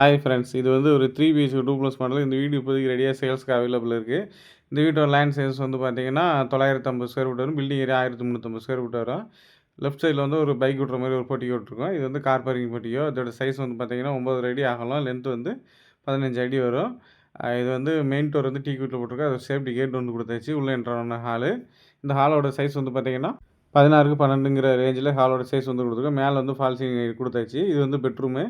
Hi friends. இது வந்து ஒரு 3 பிஹெச்கே 2+ மாடல். இந்த வீடு இப்போதைக்கு ரெடியா சேல்ஸ்க்கு அவைலபிள் இருக்கு. இந்த வீட்டோட லேண்ட் சைஸ் வந்து பார்த்தீங்கன்னா, 950 ஸ்கொயர் ஃபீட் வரும். பில்டிங் ஏரியா 1350 ஸ்கொயர் ஃபீட் வரும். லெஃப்ட் சைடில வந்து ஒரு பைக் விட்ற மாரி ஒரு போர்டிகோ விட்ருக்கோம். இது வந்து கார் பார்க்கிங் போர்டிகோ. இதோட சைஸ் வந்து பார்த்தீங்கன்னா, 9 அடி அகலம். லென்த் வந்து 15 அடி வரும். இது வந்து மெயின் டோர் வந்து டீக் வுட்ல போட்டிருக்கோம். அது சேஃப்டி கேட் வந்து குடுத்தாச்சு. உள்ள என்டர் ஆன ஹாலு. இந்த ஹாலோட சைஸ் வந்து பார்த்தீங்கன்னா, 16க்கு 12ங்கிற ரேஞ்சில ஹாலோட சைஸ் வந்து குடுத்துருக்கோம். மேல வந்து ஃபால் சீலிங் குடுத்தாச்சு. இது வந்து பெட்ரூமு.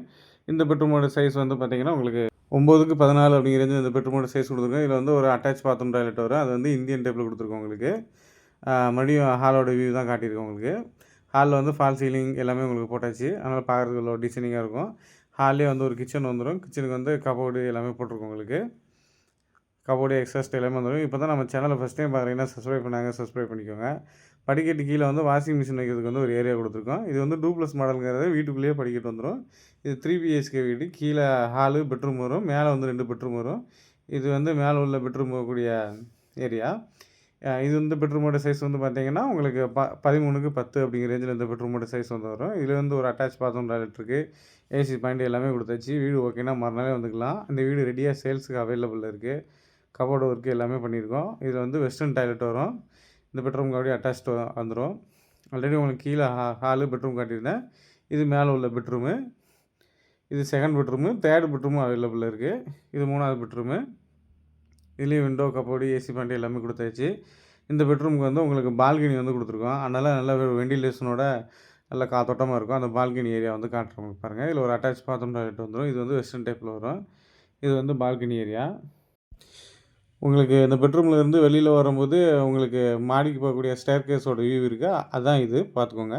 இந்த பெட்ரூமோட சைஸ் வந்து பார்த்தீங்கன்னா, உங்களுக்கு 9க்கு 14 அப்படிங்கிற ரேஞ்சில இந்த பெட்ரூமோட சைஸ் குடுத்துருக்கோம். இதில வந்து ஒரு அட்டாச் பாத்ரூம் டாய்லெட் வரும். அது வந்து இந்தியன் டைப்ல குடுத்துருக்கோம் உங்களுக்கு. மறுபடியும் ஹாலோட வியூ தான் காட்டியிருக்கோம் உங்களுக்கு. ஹால்ல வந்து ஃபால் சீலிங் எல்லாமே உங்களுக்கு போட்டாச்சு. அதனால பார்க்கறதுக்கு ஒரு டிசைனிங்கா இருக்கும். ஹால்லயே வந்து ஒரு கிச்சன் வந்துரும். கிச்சனுக்கு வந்து கபோர்டு எல்லாமே போட்டிருக்கோம் உங்களுக்கு. கபோர்டு, எக்ஸாஸ்ட் எல்லாமே வந்துரும். இப்போ தான் நம்ம சேனலை ஃபஸ்ட் டைம் பார்க்குறீங்கன்னா சப்ஸ்கிரைப் பண்ணாங்க, சப்ஸ்கிரைப் பண்ணிக்கோங்க. படிக்கட்டு கீழே வந்து வாஷிங் மிஷின் வைக்கிறதுக்கு வந்து ஒரு ஏரியா குடுத்துருக்கோம். இது வந்து 2+ மாடல்ங்கிறது வீட்டுக்குள்ளேயே படிக்கட்டு வந்துரும். இது 3 பிஹெச்கே வீடு. கீழே ஹாலு, பெட்ரூம் வரும். மேலே வந்து 2 பெட்ரூம் வரும். இது வந்து மேலே உள்ள பெட்ரூம் போகக்கூடிய ஏரியா. இது வந்து பெட்ரூமோட சைஸ் வந்து பார்த்தீங்கன்னா, உங்களுக்கு 13க்கு 10 அப்படிங்கிற ரேஞ்சில இந்த பெட்ரூமோட சைஸ் வந்து வரும். இதில வந்து ஒரு அட்டாச் பாத்ரூம் டாய்லெட் இருக்கு. ஏசி பாயிண்ட் எல்லாமே குடுத்தாச்சு. வீடு ஓகேனா மறுநாளே வந்துக்கலாம். இந்த வீடு ரெடியா சேல்ஸுக்கு அவைலபிள்ல இருக்கு. கபோர்டு ஒர்க் எல்லாமே பண்ணியிருக்கோம். இதில வந்து வெஸ்டர்ன் டாய்லெட் வரும். இந்த பெட்ரூமுக்கு அப்படியே அட்டாச்டு வந்துரும். ஆல்ரெடி உங்களுக்கு கீழே ஹாலு, பெட்ரூம் காட்டியிருந்தேன். இது மேலே உள்ள பெட்ரூமு. இது 2ண்ட் பெட்ரூமு. 3rd பெட்ரூமும் அவைலபிள்ல இருக்கு. இது 3வது பெட்ரூமு. இதுலேயும் விண்டோ, கபோர்டு, ஏசி பாயிண்ட் எல்லாமே குடுத்தாச்சு. இந்த பெட்ரூமுக்கு வந்து உங்களுக்கு பால்கனி வந்து குடுத்துருக்கோம். அதனால நல்ல வென்டிலேஷனோட நல்ல காத்தோட்டமா இருக்கும். அந்த பால்கனி ஏரியா வந்து காட்டுறேன் உங்களுக்கு பாருங்க. இதில ஒரு அட்டாச் பாத்ரூம் டாய்லெட் வந்துரும். இது வந்து வெஸ்டர்ன் டைப்ல வரும். இது வந்து பால்கனி ஏரியா. உங்களுக்கு இந்த பெட்ரூம்ல இருந்து வெளியில வரும்போது, உங்களுக்கு மாடிக்கு போகக்கூடிய ஸ்டேர்கேஸோட வியூ இருக்கு. அதான் இது பார்த்துக்கோங்க.